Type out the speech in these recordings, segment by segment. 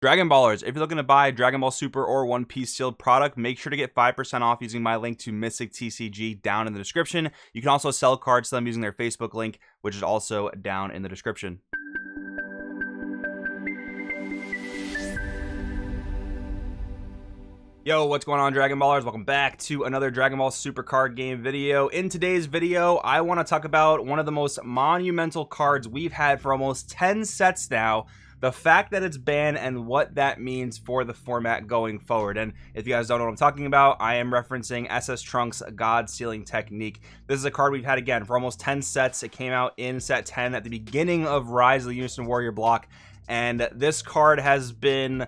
Dragon Ballers, if you're looking to buy Dragon Ball Super or One Piece sealed product, make sure to get 5% off using my link to Mystic TCG down in the description. You can also sell cards to them using their Facebook link, which is also down in the description. Yo, what's going on, Dragon Ballers? Welcome back to another Dragon Ball Super card game video. In today's video, I want to talk about one of the most monumental cards we've had for almost 10 sets now, the fact that it's banned and what that means for the format going forward. And if you guys don't know what I'm talking about, I am referencing SS Trunks God Sealing Technique. This is a card we've had again for almost 10 sets. It came out in set 10 at the beginning of Rise of the Unison Warrior block, and this card has been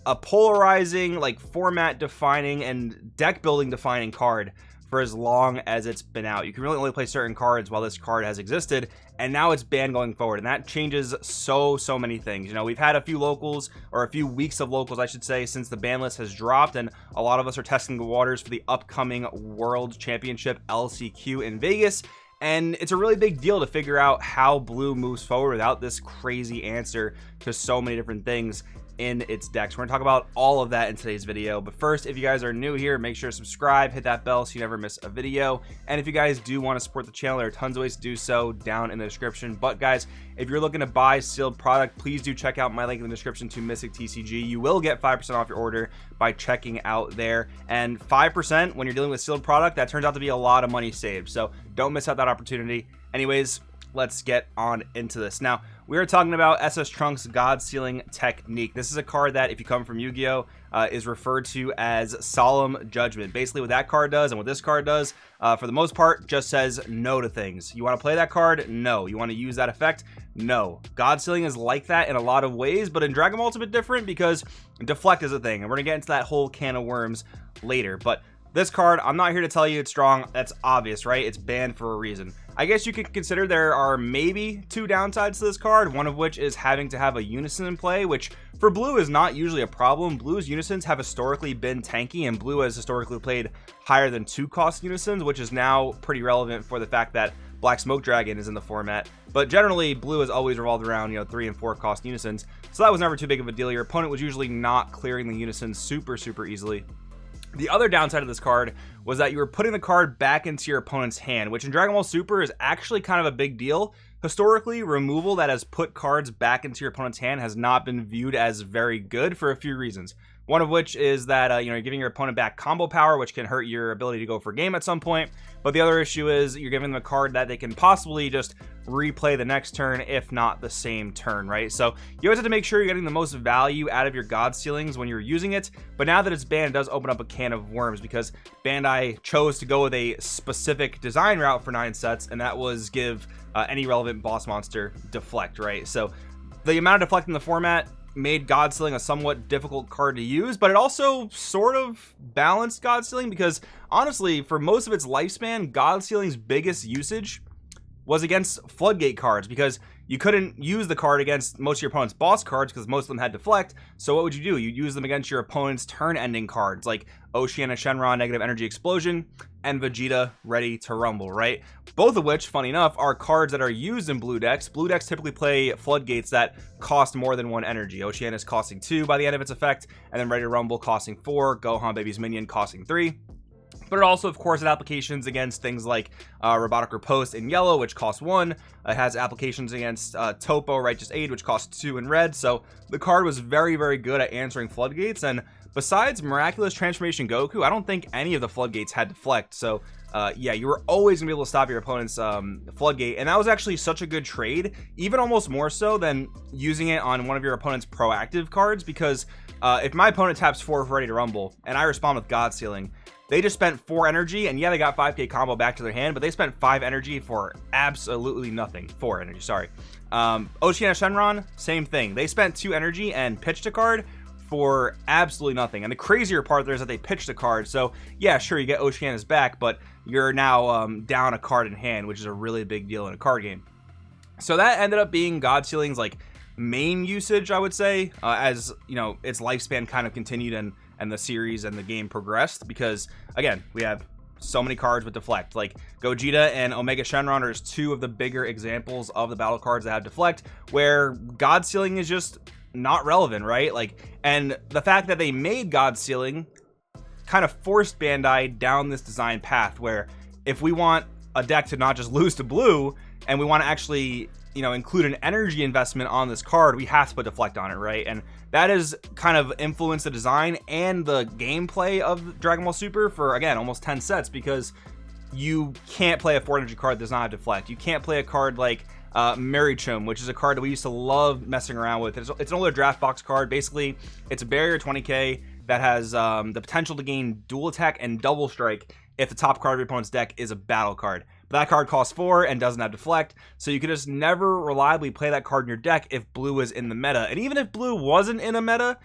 a polarizing, like, format defining and deck building defining card for as long as it's been out. You can really only play certain cards while this card has existed, and now it's banned going forward, and that changes so many things. You know, we've had a few locals, or a few weeks of locals I should say, since the ban list has dropped, and a lot of us are testing the waters for the upcoming World Championship LCQ in Vegas. And it's a really big deal to figure out how Blue moves forward without this crazy answer to so many different things in its decks. We're gonna talk about all of that in today's video, but first, if you guys are new here, make sure to subscribe, hit that bell so you never miss a video. And if you guys do want to support the channel, there are tons of ways to do so down in the description. But guys, if you're looking to buy sealed product, please do check out my link in the description to Mystic TCG. You will get 5% off your order by checking out there, and 5% when you're dealing with sealed product, that turns out to be a lot of money saved, so don't miss out that opportunity. Anyways, let's get on into this. Now, we are talking about SS Trunks God Sealing Technique. This is a card that, if you come from Yu-Gi-Oh, is referred to as Solemn Judgment. Basically, what that card does and what this card does, for the most part, just says no to things. You want to play that card? No. You want to use that effect? No. God Sealing is like that in a lot of ways, but in Dragon Ball it's a bit different because Deflect is a thing, and we're going to get into that whole can of worms later. But this card, I'm not here to tell you it's strong. That's obvious, right? It's banned for a reason. I guess you could consider there are maybe two downsides to this card, one of which is having to have a Unison in play, which for Blue is not usually a problem. Blue's Unisons have historically been tanky, and Blue has historically played higher than 2-cost Unisons, which is now pretty relevant for the fact that Black Smoke Dragon is in the format. But generally, Blue has always revolved around, you know, 3 and 4-cost Unisons, so that was never too big of a deal. Your opponent was usually not clearing the Unisons super easily. The other downside of this card was that you were putting the card back into your opponent's hand, which in Dragon Ball Super is actually kind of a big deal. Historically, removal that has put cards back into your opponent's hand has not been viewed as very good for a few reasons. One of which is that, you're giving your opponent back combo power, which can hurt your ability to go for game at some point. But the other issue is you're giving them a card that they can possibly just replay the next turn, if not the same turn, right? So you always have to make sure you're getting the most value out of your God Sealings when you're using it. But now that it's banned, it does open up a can of worms because Bandai chose to go with a specific design route for 9 sets, and that was give any relevant boss monster Deflect, right? So the amount of Deflect in the format made God Sealing a somewhat difficult card to use, but it also sort of balanced God Sealing because honestly, for most of its lifespan, God Sealing's biggest usage was against Floodgate cards because you couldn't use the card against most of your opponent's boss cards because most of them had Deflect. So what would you do? You'd use them against your opponent's turn-ending cards like Oceania Shenron, Negative Energy Explosion, and Vegeta Ready to Rumble, right? Both of which, funny enough, are cards that are used in blue decks. Blue decks typically play Floodgates that cost more than 1 energy. Oceania is costing 2 by the end of its effect, and then Ready to Rumble costing 4, Gohan Baby's Minion costing 3. But it also, of course, had applications against things like Robotic Riposte in yellow, which costs 1. It has applications against Topo Righteous Aid, which costs 2 in red. So the card was very good at answering Floodgates. And besides Miraculous Transformation Goku, I don't think any of the Floodgates had Deflect. So yeah, you were always gonna be able to stop your opponent's Floodgate, and that was actually such a good trade, even almost more so than using it on one of your opponent's proactive cards, because if my opponent taps 4 for Ready to Rumble and I respond with God Sealing, they just spent 4 energy, and yeah, they got 5k combo back to their hand, but they spent 5 energy for absolutely nothing. 4 energy, sorry. Oceania Shenron, same thing. They spent 2 energy and pitched a card for absolutely nothing. And the crazier part there is that they pitched a card, so yeah, sure, you get Oceania's back, but you're now down a card in hand, which is a really big deal in a card game. So that ended up being God Sealing's like main usage, I would say, as you know, its lifespan kind of continued and the series and the game progressed, because again, we have so many cards with Deflect. Like Gogeta and Omega Shenron are just 2 of the bigger examples of the battle cards that have Deflect, where God Sealing is just not relevant, right? Like, and the fact that they made God Sealing kind of forced Bandai down this design path where if we want a deck to not just lose to blue and we want to actually, you know, include an energy investment on this card, we have to put Deflect on it, right? And that has kind of influenced the design and the gameplay of Dragon Ball Super for, again, almost 10 sets, because you can't play a 4 energy card that does not have Deflect. You can't play a card like Marichum, which is a card that we used to love messing around with. It's an older draft box card. Basically, it's a barrier 20k that has the potential to gain dual attack and double strike if the top card of your opponent's deck is a battle card. But that card costs 4 and doesn't have Deflect, so you could just never reliably play that card in your deck if blue is in the meta. And even if blue wasn't in a meta,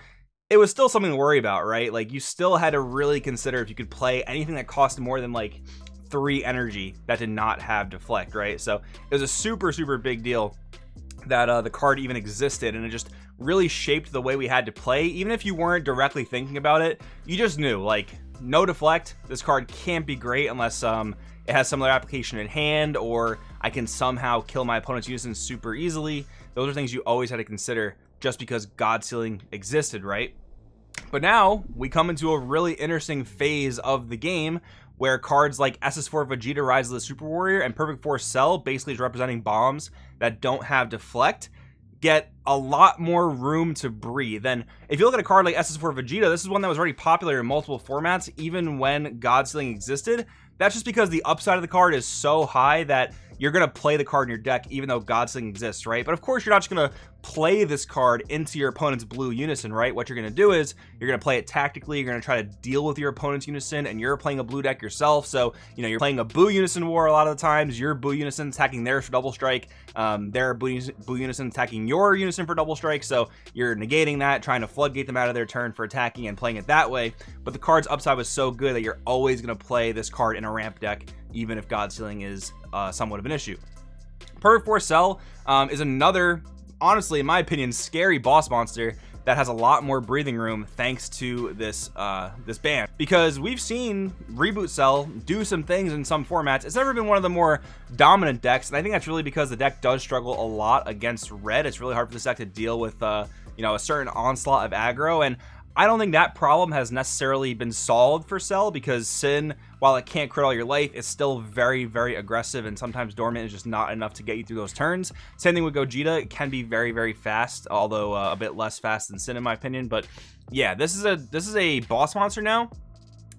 it was still something to worry about, right? Like, you still had to really consider if you could play anything that cost more than like 3 energy that did not have Deflect, right? So it was a super big deal that the card even existed, and it just really shaped the way we had to play. Even if you weren't directly thinking about it, you just knew, like, no Deflect, this card can't be great unless it has some other application in hand, or I can somehow kill my opponent's unison super easily. Those are things you always had to consider just because God Sealing existed, right? But now we come into a really interesting phase of the game where cards like SS4 Vegeta Rise of the Super Warrior and Perfect Force Cell, basically is representing bombs that don't have Deflect, get a lot more room to breathe. And if you look at a card like SS4 Vegeta, this is one that was already popular in multiple formats even when God Sealing existed. That's just because the upside of the card is so high that you're going to play the card in your deck even though God Sealing exists, right? But of course, you're not just going to play this card into your opponent's blue unison, right? What you're going to do is you're going to play it tactically. You're going to try to deal with your opponent's unison, and you're playing a blue deck yourself. So, you know, you're playing a Boo Unison war a lot of the times. Your Boo Unison attacking theirs for double strike. Their Boo Unison attacking your unison for double strike. So you're negating that, trying to floodgate them out of their turn for attacking and playing it that way. But the card's upside was so good that you're always going to play this card in a ramp deck, even if God Sealing is somewhat of an issue. Perfect Force Cell is another, honestly, in my opinion, scary boss monster that has a lot more breathing room thanks to this this ban, because we've seen Reboot Cell do some things in some formats. It's never been one of the more dominant decks, and I think that's really because the deck does struggle a lot against red. It's really hard for this deck to deal with you know, a certain onslaught of aggro, and I don't think that problem has necessarily been solved for Cell, because Sin, while it can't crit all your life, is still very aggressive, and sometimes Dormant is just not enough to get you through those turns. Same thing with Gogeta. It can be very fast, although a bit less fast than Sin in my opinion. But yeah, this is a boss monster now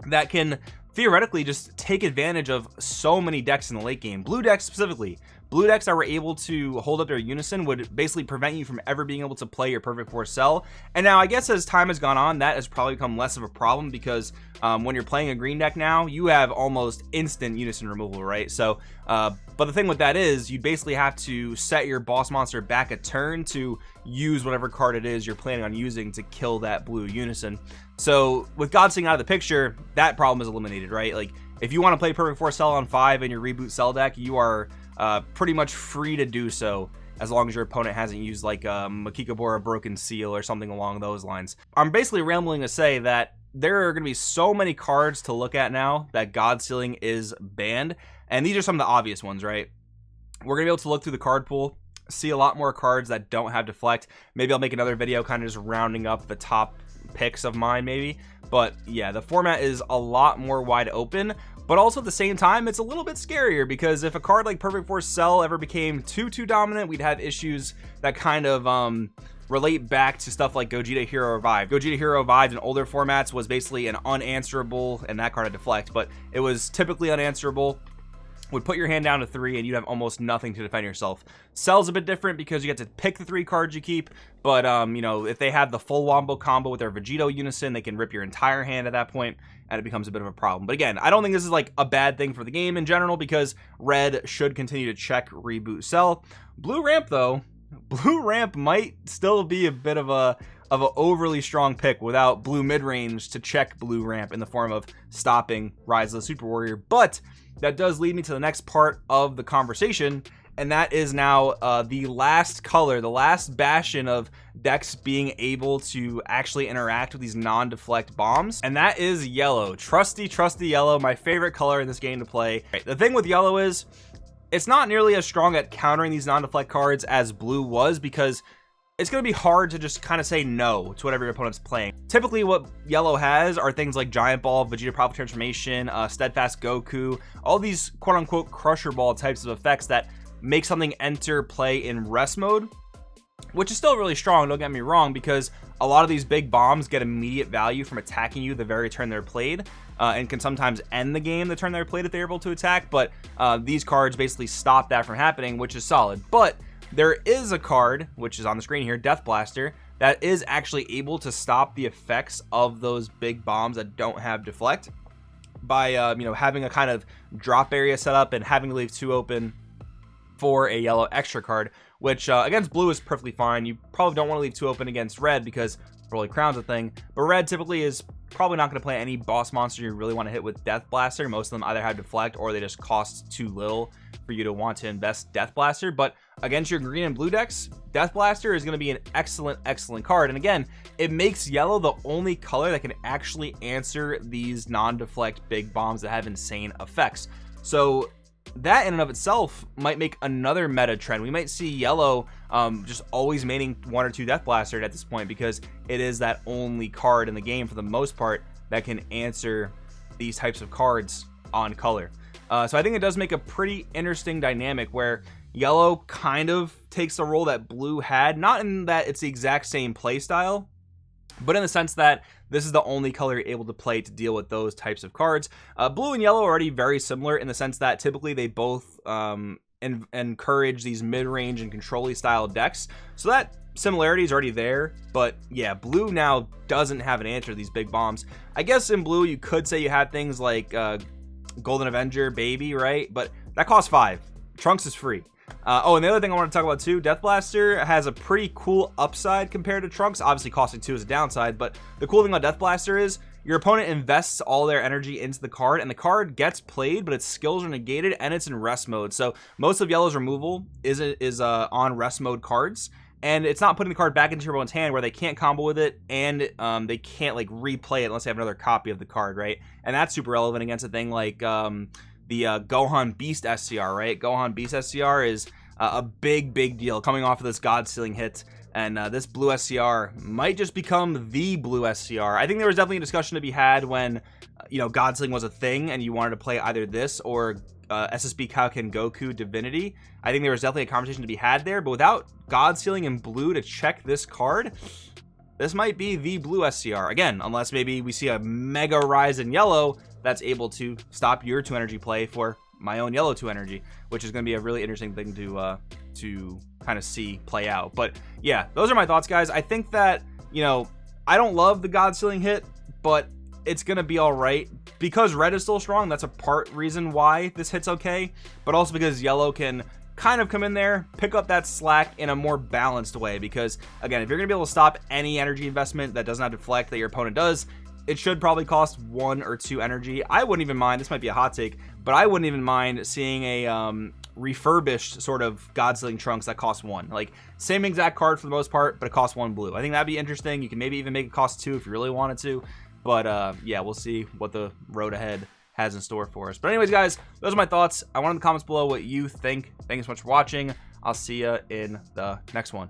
that can theoretically just take advantage of so many decks in the late game. Blue decks specifically. Blue decks that were able to hold up their unison would basically prevent you from ever being able to play your Perfect Force Cell. And now I guess as time has gone on, that has probably become less of a problem, because when you're playing a green deck now, you have almost instant unison removal, right? So but the thing with that is you basically have to set your boss monster back a turn to use whatever card it is you're planning on using to kill that blue unison. So with God Sealing out of the picture, that problem is eliminated, right? Like, if you want to play Perfect Force Cell on 5 in your Reboot Cell deck, you are pretty much free to do so, as long as your opponent hasn't used like Makikabora Broken Seal or something along those lines. I'm basically rambling to say that there are going to be so many cards to look at now that God Sealing is banned, and these are some of the obvious ones, right? We're going to be able to look through the card pool, see a lot more cards that don't have Deflect. Maybe I'll make another video kind of just rounding up the top picks of mine, maybe. But yeah, the format is a lot more wide open, but also at the same time, it's a little bit scarier, because if a card like Perfect Force Cell ever became too dominant, we'd have issues that kind of relate back to stuff like Gogeta Hero Revive. Gogeta Hero Revive in older formats was basically an unanswerable, and that card had Deflect, but it was typically unanswerable. Would put your hand down to 3 and you'd have almost nothing to defend yourself. Cell's a bit different because you get to pick the 3 cards you keep, but you know, if they have the full wombo combo with their Vegito unison, they can rip your entire hand at that point, and it becomes a bit of a problem. But again, I don't think this is like a bad thing for the game in general, because red should continue to check Reboot Cell. Blue ramp though, blue ramp might still be a bit of an overly strong pick without blue mid-range to check blue ramp in the form of stopping Rise of the Super Warrior. But that does lead me to the next part of the conversation, and that is now the last color, the last bastion of decks being able to actually interact with these non-deflect bombs, and that is yellow. Trusty yellow, my favorite color in this game to play. The thing with yellow is it's not nearly as strong at countering these non-deflect cards as blue was, because it's going to be hard to just kind of say no to whatever your opponent's playing. Typically, what yellow has are things like Giant Ball, Vegeta Powerful Transformation, Steadfast Goku, all these quote-unquote Crusher Ball types of effects that make something enter play in rest mode, which is still really strong, don't get me wrong, because a lot of these big bombs get immediate value from attacking you the very turn they're played, and can sometimes end the game the turn they're played if they're able to attack, but these cards basically stop that from happening, which is solid. But there is a card, which is on the screen here, Death Blaster, that is actually able to stop the effects of those big bombs that don't have deflect by having a kind of drop area set up and having to leave 2 open for a yellow extra card, which against blue is perfectly fine. You probably don't want to leave 2 open against red because Broly Crown's a thing, but red typically is probably not going to play any boss monster you really want to hit with Death Blaster. Most of them either have deflect or they just cost too little for you to want to invest Death Blaster. But against your green and blue decks, Death Blaster is going to be an excellent card. And again, it makes yellow the only color that can actually answer these non-deflect big bombs that have insane effects. So that in and of itself might make another meta trend. We might see yellow just always maining 1 or 2 Death Blaster at this point, because it is that only card in the game for the most part that can answer these types of cards on color. So I think it does make a pretty interesting dynamic where yellow kind of takes the role that blue had, not in that it's the exact same play style, but in the sense that this is the only color you're able to play to deal with those types of cards. Blue and yellow are already very similar in the sense that typically they both encourage these mid-range and control-y style decks. So that similarity is already there, but yeah, blue now doesn't have an answer to these big bombs. I guess in blue you could say you have things like Golden Avenger, Baby, right? But that costs 5. Trunks is free. And the other thing I want to talk about too, Death Blaster has a pretty cool upside compared to Trunks. Obviously costing 2 is a downside, but the cool thing about Death Blaster is your opponent invests all their energy into the card, and the card gets played, but its skills are negated, and it's in rest mode. So most of yellow's removal is on rest mode cards, and it's not putting the card back into your opponent's hand where they can't combo with it, and they can't like replay it unless they have another copy of the card, right? And that's super relevant against a thing like the Gohan Beast SCR, right? Gohan Beast SCR is a big deal coming off of this God Sealing hit, and this blue SCR might just become the blue SCR. I think there was definitely a discussion to be had when God Sealing was a thing and you wanted to play either this or SSB Kaioken Goku Divinity. I think there was definitely a conversation to be had there, but without God Sealing in blue to check this card, this might be the blue SCR again, unless maybe we see a mega rise in yellow that's able to stop your 2 energy play for my own yellow 2 energy, which is going to be a really interesting thing to kind of see play out. But yeah, those are my thoughts, guys. I think that I don't love the God Sealing hit, but it's going to be all right because red is still strong. That's a part reason why this hit's okay, but also because yellow can kind of come in there, pick up that slack in a more balanced way, because again, if you're going to be able to stop any energy investment that does not deflect that your opponent does, it should probably cost 1 or 2 energy. I wouldn't even mind, this might be a hot take, but I wouldn't even mind seeing a refurbished sort of God Sealing Trunks that costs 1. Like, same exact card for the most part, but it costs 1 blue. I think that'd be interesting. You can maybe even make it cost 2 if you really wanted to. But yeah, we'll see what the road ahead has in store for us. But anyways, guys, those are my thoughts. I want in the comments below what you think. Thank you so much for watching. I'll see you in the next one.